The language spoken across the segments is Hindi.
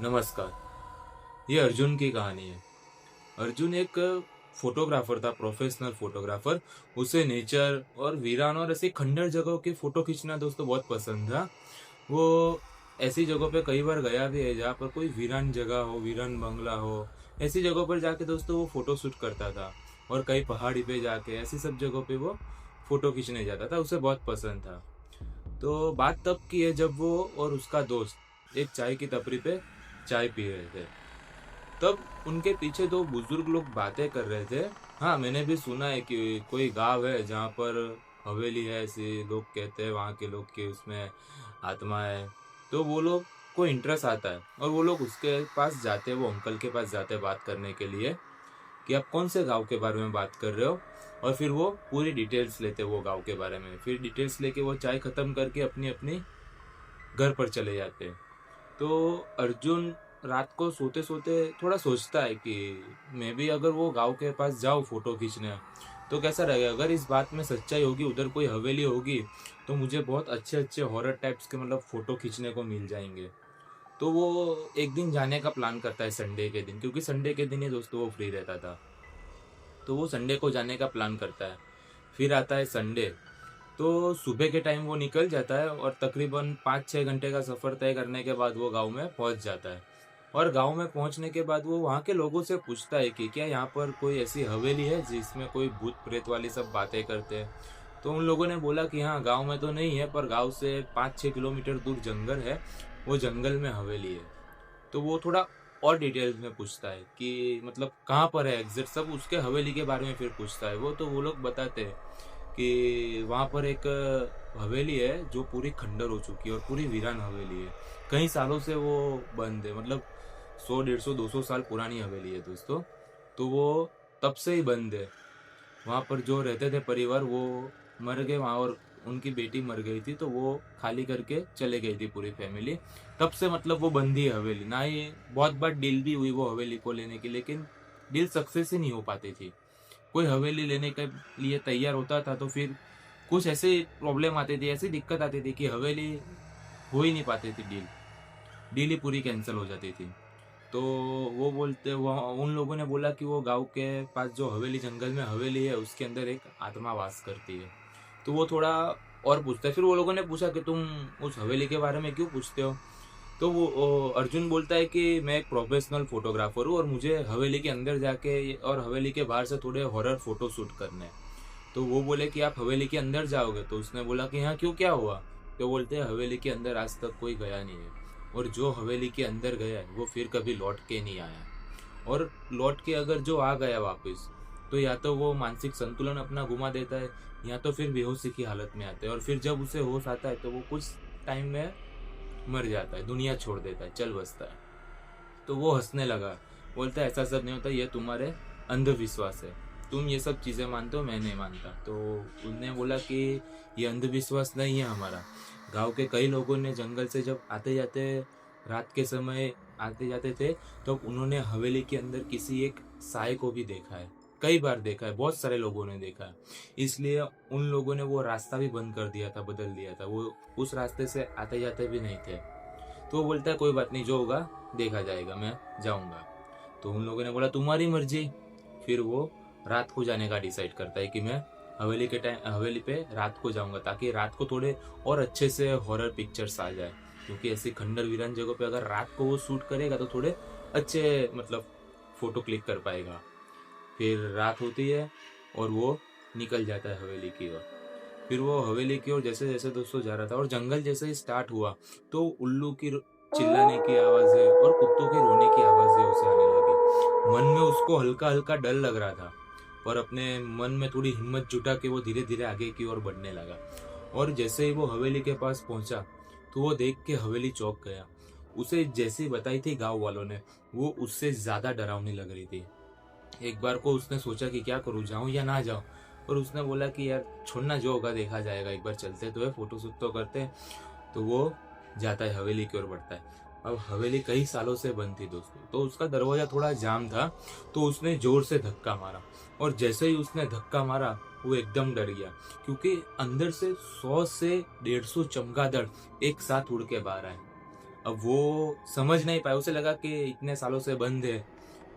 नमस्कार। ये अर्जुन की कहानी है। अर्जुन एक फोटोग्राफर था, प्रोफेशनल फोटोग्राफर। उसे नेचर और वीरान और ऐसी खंडर जगहों की फोटो खींचना दोस्तों बहुत पसंद था। वो ऐसी जगहों पे कई बार गया भी है जहाँ पर कोई वीरान जगह हो, वीरान बंगला हो। ऐसी जगहों पर जाके दोस्तों वो फोटो शूट करता था। और कई पहाड़ी पे जाके ऐसी सब जगहों पे वो फोटो खींचने जाता था। उसे बहुत पसंद था। तो बात तब की है जब वो और उसका दोस्त एक चाय की टपरी पे चाय पी रहे थे। तब उनके पीछे दो बुजुर्ग लोग बातें कर रहे थे। हाँ, मैंने भी सुना है कि कोई गांव है जहाँ पर हवेली है, ऐसे लोग कहते हैं वहाँ के लोग कि उसमें आत्मा है। तो वो लोग को इंटरेस्ट आता है और वो लोग उसके पास जाते हैं, वो अंकल के पास जाते हैं बात करने के लिए कि आप कौन से गांव के बारे में बात कर रहे हो। और फिर वो पूरी डिटेल्स लेते हैं वो गांव के बारे में। फिर डिटेल्स लेके वो चाय खत्म करके अपनी अपनी घर पर चले जाते हैं। तो अर्जुन रात को सोते सोते थोड़ा सोचता है कि मैं भी अगर वो गांव के पास जाऊँ फोटो खींचने तो कैसा रहेगा। अगर इस बात में सच्चाई होगी, उधर कोई हवेली होगी, तो मुझे बहुत अच्छे अच्छे हॉरर टाइप्स के मतलब फोटो खींचने को मिल जाएंगे। तो वो एक दिन जाने का प्लान करता है संडे के दिन, क्योंकि संडे के दिन ही दोस्तों वो फ्री रहता था। तो वो संडे को जाने का प्लान करता है। फिर आता है संडे। तो सुबह के टाइम वो निकल जाता है और तकरीबन 5-6 घंटे का सफ़र तय करने के बाद वो गांव में पहुंच जाता है। और गांव में पहुंचने के बाद वो वहाँ के लोगों से पूछता है कि क्या यहाँ पर कोई ऐसी हवेली है जिसमें कोई भूत प्रेत वाली सब बातें करते हैं। तो उन लोगों ने बोला कि हाँ, गांव में तो नहीं है, पर गांव से 5-6 किलोमीटर दूर जंगल है, वो जंगल में हवेली है। तो वो थोड़ा और डिटेल्स में पूछता है कि मतलब कहाँ पर है एग्जैक्ट, सब उसके हवेली के बारे में फिर पूछता है वो। तो वो लोग बताते हैं कि वहाँ पर एक हवेली है जो पूरी खंडर हो चुकी है और पूरी वीरान हवेली है। कई सालों से वो बंद है, मतलब 100, 150, 200 साल पुरानी हवेली है दोस्तों। तो वो तब से ही बंद है। वहाँ पर जो रहते थे परिवार वो मर गए वहाँ, और उनकी बेटी मर गई थी, तो वो खाली करके चले गई थी पूरी फैमिली। तब से मतलब वो बंद ही है हवेली ना। ये बहुत बार डील भी हुई वो हवेली को लेने की, लेकिन डील सक्सेस ही नहीं हो पाती थी। कोई हवेली लेने के लिए तैयार होता था तो फिर कुछ ऐसे प्रॉब्लम आती थी, ऐसी दिक्कत आती थी कि हवेली हो ही नहीं पाती थी। डील डील ही पूरी कैंसिल हो जाती थी। तो वो उन लोगों ने बोला कि वो गांव के पास जो हवेली, जंगल में हवेली है, उसके अंदर एक आत्मा वास करती है। तो वो थोड़ा और पूछता है। फिर वो लोगों ने पूछा कि तुम उस हवेली के बारे में क्यों पूछते हो। तो अर्जुन बोलता है कि मैं एक प्रोफेशनल फोटोग्राफर हूँ और मुझे हवेली के अंदर जाके और हवेली के बाहर से थोड़े हॉरर फोटो शूट करने हैं। तो वो बोले कि आप हवेली के अंदर जाओगे। तो उसने बोला कि हाँ, क्यों, क्या हुआ। तो बोलते हैं हवेली के अंदर आज तक कोई गया नहीं है, और जो हवेली के अंदर गया है वो फिर कभी लौट के नहीं आया। और लौट के अगर जो आ गया वापस, तो या तो वो मानसिक संतुलन अपना घुमा देता है, या तो फिर बेहोशी की हालत में आता है। और फिर जब उसे होश आता है तो वो कुछ टाइम में मर जाता है, दुनिया छोड़ देता है, चल बसता है। तो वो हंसने लगा। बोलता है ऐसा सब नहीं होता, ये तुम्हारे अंधविश्वास है। तुम ये सब चीज़ें मानते हो, मैं नहीं मानता। तो उनने बोला कि ये अंधविश्वास नहीं है हमारा। गांव के कई लोगों ने जंगल से जब आते जाते रात के समय आते जाते थे, तो उन्होंने हवेली के अंदर किसी एक साय को भी देखा है। कई बार देखा है, बहुत सारे लोगों ने देखा है। इसलिए उन लोगों ने वो रास्ता भी बंद कर दिया था, बदल दिया था। वो उस रास्ते से आते जाते भी नहीं थे। तो वो बोलता है कोई बात नहीं, जो होगा देखा जाएगा, मैं जाऊंगा। तो उन लोगों ने बोला तुम्हारी मर्जी। फिर वो रात को जाने का डिसाइड करता है कि मैं हवेली पे रात को जाऊंगा, ताकि रात को थोड़े और अच्छे से हॉरर पिक्चर्स आ जाए। क्योंकि ऐसी खंडर वीरान जगह पे अगर रात को वो शूट करेगा तो थोड़े अच्छे मतलब फोटो क्लिक कर पाएगा। फिर रात होती है और वो निकल जाता है हवेली की ओर। फिर वो हवेली की ओर जैसे जैसे दोस्तों जा रहा था, और जंगल जैसे ही स्टार्ट हुआ, तो उल्लू की चिल्लाने की आवाज़ें और कुत्तों के रोने की आवाज़ें उसे आने लगी। मन में उसको हल्का हल्का डर लग रहा था, पर अपने मन में थोड़ी हिम्मत जुटा के वो धीरे धीरे आगे की ओर बढ़ने लगा। और जैसे ही वो हवेली के पास पहुंचा, तो वो देख के हवेली चौंक गया। उसे जैसी बताई थी गांव वालों ने, वो उससे ज़्यादा डरावनी लग रही थी। एक बार को उसने सोचा कि क्या करूँ, जाऊँ या ना जाऊँ। और उसने बोला कि यार छोड़ना, जो होगा देखा जाएगा, एक बार चलते तो है, फोटो शूट तो करते हैं। तो वो जाता है, हवेली की ओर बढ़ता है। अब हवेली कई सालों से बंद थी दोस्तों, तो उसका दरवाजा थोड़ा जाम था। तो उसने जोर से धक्का मारा, और जैसे ही उसने धक्का मारा वो एकदम डर गया, क्योंकि अंदर से 100 से 150 चमगादड़ एक साथ उड़ के बाहर आए। अब वो समझ नहीं पाया, उसे लगा कि इतने सालों से बंद है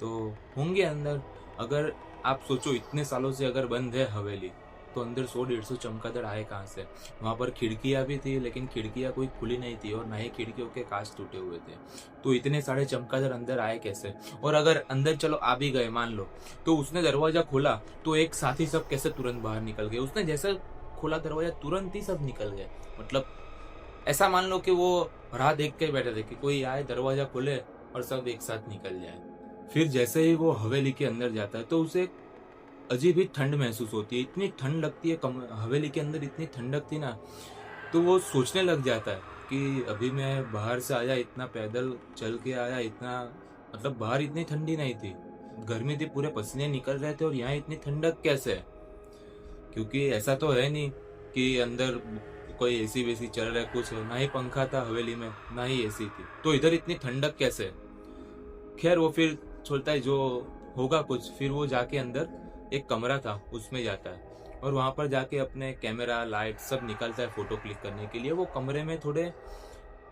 तो होंगे अंदर। अगर आप सोचो इतने सालों से अगर बंद है हवेली, तो अंदर 100-150 चमगादड़ आए कहाँ से? वहाँ पर खिड़कियाँ भी थी, लेकिन खिड़कियाँ कोई खुली नहीं थी और ना ही खिड़कियों के कांच टूटे हुए थे। तो इतने सारे चमगादड़ अंदर आए कैसे? और अगर अंदर चलो आ भी गए मान लो, तो उसने दरवाजा खोला तो एक साथ ही सब कैसे तुरंत बाहर निकल गए? उसने जैसे खोला दरवाजा तुरंत ही सब निकल गए। मतलब ऐसा मान लो कि वो राह देख के बैठे थे कि कोई आए दरवाजा खोले और सब एक साथ निकल जाए। फिर जैसे ही वो हवेली के अंदर जाता है तो उसे एक अजीब ही ठंड महसूस होती है, इतनी ठंड लगती है, हवेली के अंदर इतनी ठंडक थी ना, तो वो सोचने लग जाता है कि अभी मैं बाहर से आया, इतना पैदल चल के आया, इतना मतलब बाहर इतनी ठंडी नहीं थी, गर्मी थी, पूरे पसीने निकल रहे थे और यहाँ इतनी ठंडक कैसे है? क्योंकि ऐसा तो है नहीं कि अंदर कोई एसी वेसी चल रहा है, कुछ है, ना ही पंखा था हवेली में, ना ही एसी थी, तो इधर इतनी ठंडक कैसे? खैर वो फिर सोचता है जो होगा कुछ, फिर वो जाके अंदर एक कमरा था उसमें जाता है और वहां पर जाके अपने कैमरा लाइट सब निकालता है फोटो क्लिक करने के लिए। वो कमरे में थोड़े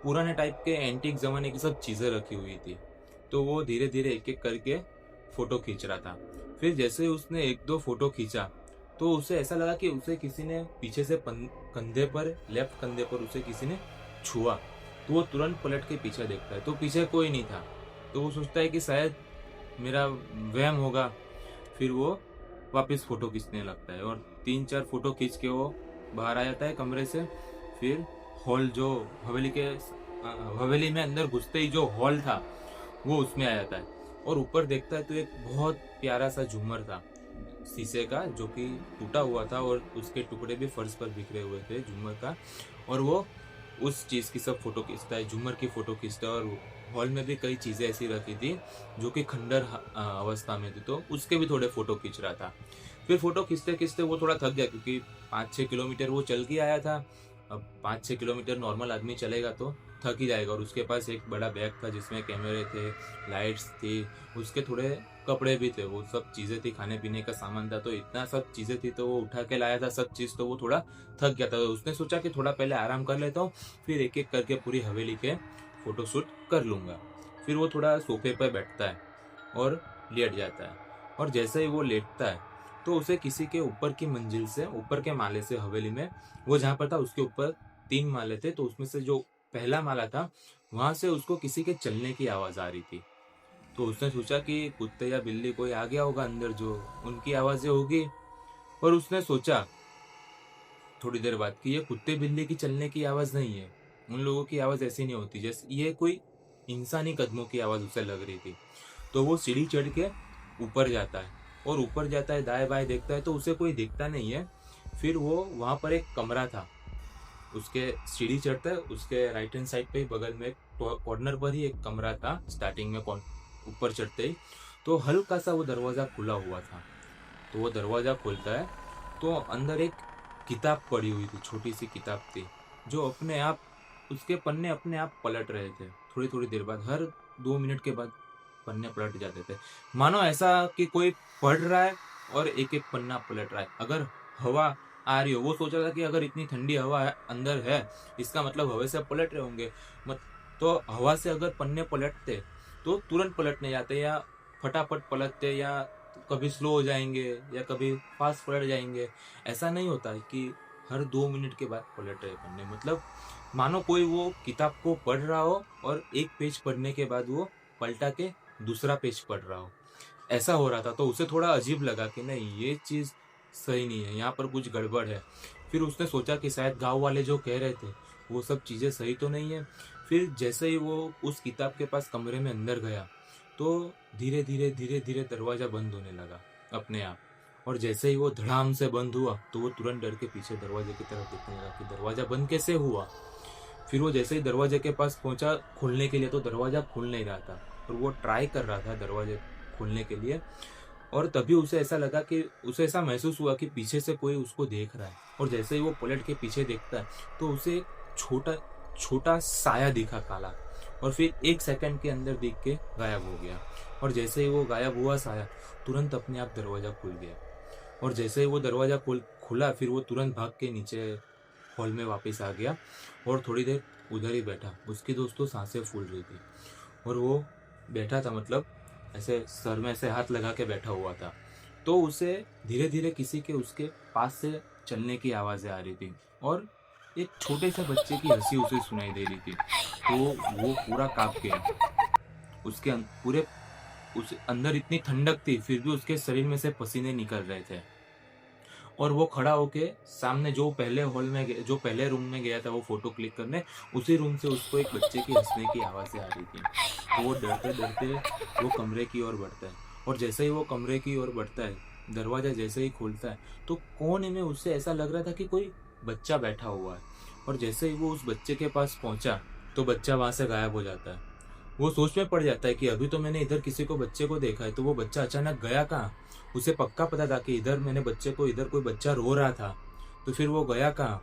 पुराने टाइप के एंटीक जमाने की सब चीजें रखी हुई थी, तो वो धीरे धीरे एक एक करके फोटो खींच रहा था। फिर जैसे उसने एक दो फोटो खींचा तो उसे ऐसा लगा कि उसे किसी ने पीछे से कंधे पर, लेफ्ट कंधे पर उसे किसी ने छुआ। तो वो तुरंत पलट के पीछे देखता है तो पीछे कोई नहीं था। तो वो सोचता है कि शायद मेरा वहम होगा। फिर वो वापस फोटो खींचने लगता है और 3-4 फोटो खींच के वो बाहर आ जाता है कमरे से। फिर हॉल जो हवेली में अंदर घुसते ही जो हॉल था वो उसमें आ जाता है और ऊपर देखता है तो एक बहुत प्यारा सा झूमर था शीशे का, जो कि टूटा हुआ था और उसके टुकड़े भी फर्श पर बिखरे हुए थे झूमर का। और वो उस चीज की सब फोटो खींचता है, झूमर की फोटो खींचता है। और हॉल में भी कई चीजें ऐसी रखी थी जो कि खंडर अवस्था में थी, तो उसके भी थोड़े फोटो खींच रहा था। फिर फोटो खींचते खींचते वो थोड़ा थक गया क्योंकि 5-6 किलोमीटर वो चल के आया था। अब 5-6 किलोमीटर नॉर्मल आदमी चलेगा तो थक ही जाएगा। और उसके पास एक बड़ा बैग था जिसमें कैमरे थे, लाइट्स थी, उसके थोड़े कपड़े भी थे, वो सब चीजें थी, खाने पीने का सामान था, तो इतना सब चीजें थी तो वो उठा के लाया था सब चीज। तो वो थोड़ा थक गया था, तो उसने सोचा कि थोड़ा पहले आराम कर लेता हूँ, फिर एक एक करके पूरी हवेली के फोटो शूट कर लूंगा। फिर वो थोड़ा सोफे पर बैठता है और लेट जाता है। और जैसे ही वो लेटता है तो उसे किसी के ऊपर की मंजिल से, ऊपर के माले से, हवेली में वो जहाँ पर था उसके ऊपर 3 माले थे, तो उसमें से जो पहला माला था वहां से उसको किसी के चलने की आवाज आ रही थी। तो उसने सोचा कि कुत्ते या बिल्ली कोई आ गया होगा अंदर, जो उनकी आवाजें होगी। और उसने सोचा थोड़ी देर बाद कि ये कुत्ते बिल्ली की चलने की आवाज नहीं है, उन लोगों की आवाज ऐसी नहीं होती, जैसे ये कोई इंसानी कदमों की आवाज उसे लग रही थी। तो वो सीढ़ी चढ़ के ऊपर जाता है और ऊपर जाता है, दाएं बाएं देखता है तो उसे कोई दिखता नहीं है। फिर वो वहां पर एक कमरा था, उसके सीढ़ी चढ़ता है, उसके राइट हैंड साइड पे ही बगल में कॉर्नर पर ही एक कमरा था स्टार्टिंग में, ऊपर चढ़ते ही तो हल्का सा वो दरवाजा खुला हुआ था। तो वो दरवाजा खोलता है तो अंदर एक किताब पड़ी हुई थी, छोटी सी किताब थी, जो अपने आप, उसके पन्ने अपने आप पलट रहे थे। थोड़ी थोड़ी देर बाद, हर 2 मिनट के बाद पन्ने पलट जाते थे, मानो ऐसा कि कोई पढ़ रहा है और एक एक पन्ना पलट रहा है। अगर हवा आ रही हो, वो सोच रहा था कि अगर इतनी ठंडी हवा है, अंदर है, इसका मतलब हवा से पलट रहे होंगे। मत तो हवा से अगर पन्ने पलटते तो तुरंत पलटने जाते, या फटाफट पलटते, या कभी स्लो हो जाएंगे या कभी फास्ट पलट जाएंगे। ऐसा नहीं होता है कि हर 2 मिनट के बाद पलट रहे पन्ने, मतलब मानो कोई वो किताब को पढ़ रहा हो और एक पेज पढ़ने के बाद वो पलटा के दूसरा पेज पढ़ रहा हो, ऐसा हो रहा था। तो उसे थोड़ा अजीब लगा कि नहीं, ये चीज सही नहीं है, यहाँ पर कुछ गड़बड़ है। फिर उसने सोचा कि शायद गांव वाले जो कह रहे थे वो सब चीजें सही तो नहीं है। फिर जैसे ही वो उस किताब के पास कमरे में अंदर गया तो धीरे धीरे दरवाजा बंद होने लगा अपने आप। और जैसे ही वो धड़ाम से बंद हुआ तो वो तुरंत डर के पीछे दरवाजे की तरफ देखने लगा कि दरवाजा बंद कैसे हुआ। फिर वो जैसे ही दरवाजे के पास पहुंचा खोलने के लिए तो दरवाजा खुल नहीं रहा था, और वो ट्राई कर रहा था दरवाजे खोलने के लिए। और तभी उसे ऐसा लगा कि उसे ऐसा महसूस हुआ कि पीछे से कोई उसको देख रहा है। और जैसे ही वो पलट के पीछे देखता है तो उसे एक छोटा छोटा साया दिखा, काला, और फिर 1 सेकंड के अंदर दिख के गायब हो गया। और जैसे ही वो गायब हुआ साया, तुरंत अपने आप दरवाजा खुल गया। और जैसे ही वो खुला, फिर वो तुरंत भाग के नीचे हॉल में वापस आ गया और थोड़ी देर उधर ही बैठा, उसकी दोस्तों सांसें फूल रही थी और वो बैठा था, मतलब ऐसे सर में ऐसे हाथ लगा के बैठा हुआ था। तो उसे धीरे धीरे किसी के उसके पास से चलने की आवाज़ें आ रही थी और एक छोटे से बच्चे की हंसी उसे सुनाई दे रही थी। तो वो पूरा कांप गया। उसके पूरे उस अंदर इतनी ठंडक थी, फिर भी उसके शरीर में से पसीने निकल रहे थे। और वो खड़ा होके सामने जो पहले रूम में गया था वो फोटो क्लिक करने, उसी रूम से उसको एक बच्चे की हंसने की आवाज़ें आ रही थी। तो वो डरते डरते वो कमरे की ओर बढ़ता है और जैसे ही वो कमरे की ओर बढ़ता है, दरवाज़ा जैसे ही खोलता है, तो कोने में उससे ऐसा लग रहा था कि कोई बच्चा बैठा हुआ है। और जैसे ही वो उस बच्चे के पास पहुंचा, तो बच्चा वहां से गायब हो जाता है। वो सोच में पड़ जाता है कि अभी तो मैंने इधर किसी को बच्चे को देखा है, तो वो बच्चा अचानक गया कहाँ। उसे पक्का पता था कि इधर कोई बच्चा रो रहा था, तो फिर वो गया कहाँ।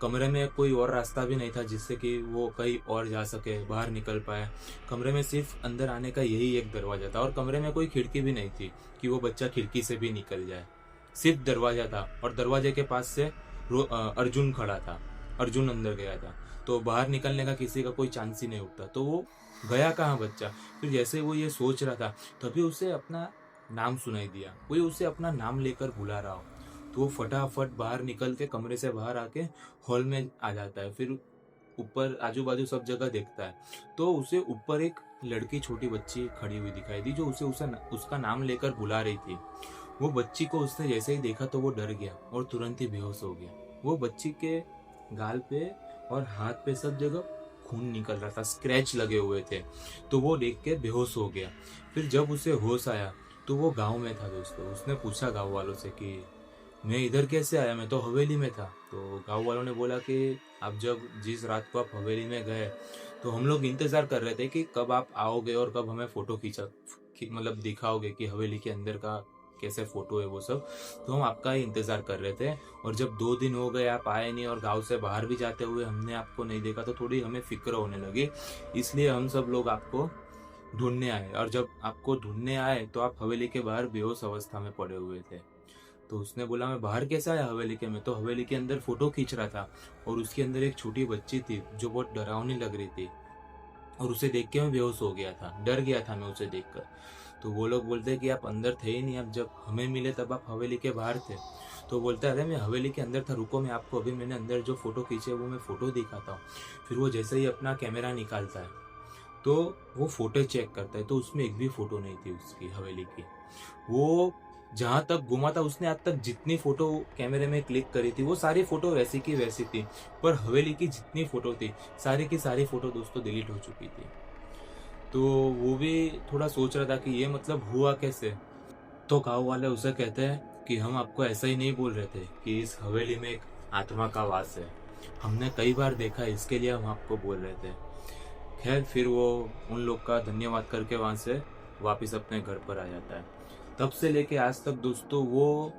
कमरे में कोई और रास्ता भी नहीं था जिससे कि वो कहीं और जा सके, बाहर निकल पाए। कमरे में सिर्फ अंदर आने का यही एक दरवाजा था और कमरे में कोई खिड़की भी नहीं थी कि वो बच्चा खिड़की से भी निकल जाए। सिर्फ दरवाजा था और दरवाजे के पास से अर्जुन खड़ा था। अर्जुन अंदर गया था, तो बाहर निकलने का किसी का कोई चांस ही नहीं उठता। तो वो गया कहाँ बच्चा। फिर जैसे वो ये सोच रहा था, तभी उसे अपना नाम सुनाई दिया, कोई उसे अपना नाम लेकर बुला रहा हो। तो वो फटाफट बाहर निकल के कमरे से बाहर आके हॉल में आ जाता है। फिर ऊपर आजू बाजू सब जगह देखता है, तो उसे ऊपर एक लड़की, छोटी बच्ची खड़ी हुई दिखाई दी, जो उसे उसका नाम लेकर बुला रही थी। वो बच्ची को उसने जैसे ही देखा तो वो डर गया और तुरंत ही बेहोश हो गया। वो बच्ची के गाल पे और हाथ पे सब जगह खून निकल रहा था, स्क्रैच लगे हुए थे। तो वो देख के बेहोश हो गया। फिर जब उसे होश आया तो वो गांव में था दोस्तों। उसने पूछा गांव वालों से कि मैं इधर कैसे आया, मैं तो हवेली में था। तो गांव वालों ने बोला कि आप जब जिस रात को आप हवेली में गए, तो हम लोग इंतजार कर रहे थे कि कब आप आओगे और कब हमें फोटो मतलब दिखाओगे कि हवेली के अंदर का कैसे फोटो है वो सब। तो हम आपका ही इंतजार कर रहे थे। और जब 2 दिन हो गए आप आए नहीं और गांव से बाहर भी जाते हुए हमने आपको नहीं देखा, तो थोड़ी हमें फिक्र होने लगी। इसलिए हम सब लोग आपको ढूंढने आए, और जब आपको ढूंढने आए तो आप हवेली के बाहर बेहोश अवस्था में पड़े हुए थे। तो उसने बोला मैं बाहर कैसे आया हवेली के में, तो हवेली के अंदर फोटो खींच रहा था और उसके अंदर एक छोटी बच्ची थी जो बहुत डरावनी लग रही थी, और उसे देख के मैं बेहोश हो गया था, डर गया था मैं उसे देखकर। तो वो लोग बोलते हैं कि आप अंदर थे ही नहीं, अब जब हमें मिले तब आप हवेली के बाहर थे। तो बोलता है अरे मैं हवेली के अंदर था, रुको मैं आपको अभी मैंने अंदर जो फोटो खींचे वो मैं फोटो दिखाता हूँ। फिर वो जैसे ही अपना कैमरा निकालता है, तो वो फोटो चेक करता है, तो उसमें एक भी फोटो नहीं थी उसकी हवेली की। वो जहां तक घुमा था, उसने आज तक जितनी फोटो कैमरे में क्लिक करी थी वो सारी फोटो वैसी की वैसी थी, पर हवेली की जितनी फोटो थी सारी की सारी फोटो दोस्तों डिलीट हो चुकी थी। तो वो भी थोड़ा सोच रहा था कि ये मतलब हुआ कैसे। तो गाँव वाले उसे कहते हैं कि हम आपको ऐसा ही नहीं बोल रहे थे कि इस हवेली में एक आत्मा का वास है, हमने कई बार देखा है, इसके लिए हम आपको बोल रहे थे। खैर फिर वो उन लोग का धन्यवाद करके वहां से वापस अपने घर पर आ जाता है। तब से लेके आज तक दोस्तों वो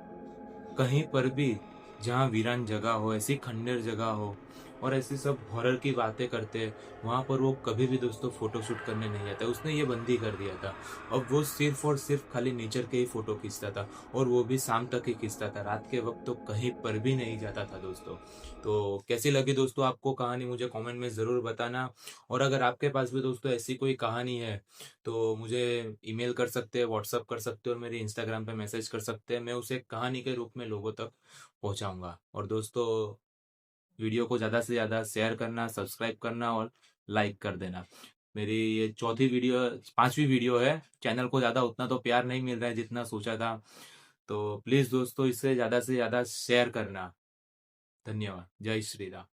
कहीं पर भी जहाँ वीरान जगह हो, ऐसी खंडर जगह हो और ऐसी सब हॉरर की बातें करते, वहां पर वो कभी भी दोस्तों फोटो शूट करने नहीं जाता। उसने ये बंदी कर दिया था। अब वो सिर्फ और सिर्फ खाली नेचर के ही फोटो खींचता था, और वो भी शाम तक ही खींचता था, रात के वक्त तो कहीं पर भी नहीं जाता था दोस्तों। तो कैसी लगी दोस्तों आपको कहानी, मुझे कमेंट में ज़रूर बताना। और अगर आपके पास भी दोस्तों ऐसी कोई कहानी है तो मुझे ईमेल कर सकते हैं, व्हाट्सअप कर सकते हैं और मेरे इंस्टाग्राम पे मैसेज कर सकते हैं। मैं उसे कहानी के रूप में लोगों तक पहुंचाऊंगा। और दोस्तों वीडियो को ज़्यादा से ज़्यादा शेयर करना, सब्सक्राइब करना और लाइक कर देना। मेरी ये चौथी वीडियो, 5वीं वीडियो है। चैनल को ज़्यादा उतना तो प्यार नहीं मिल रहा है जितना सोचा था, तो प्लीज़ दोस्तों इसे ज़्यादा से ज़्यादा शेयर करना। धन्यवाद। जय श्री राम।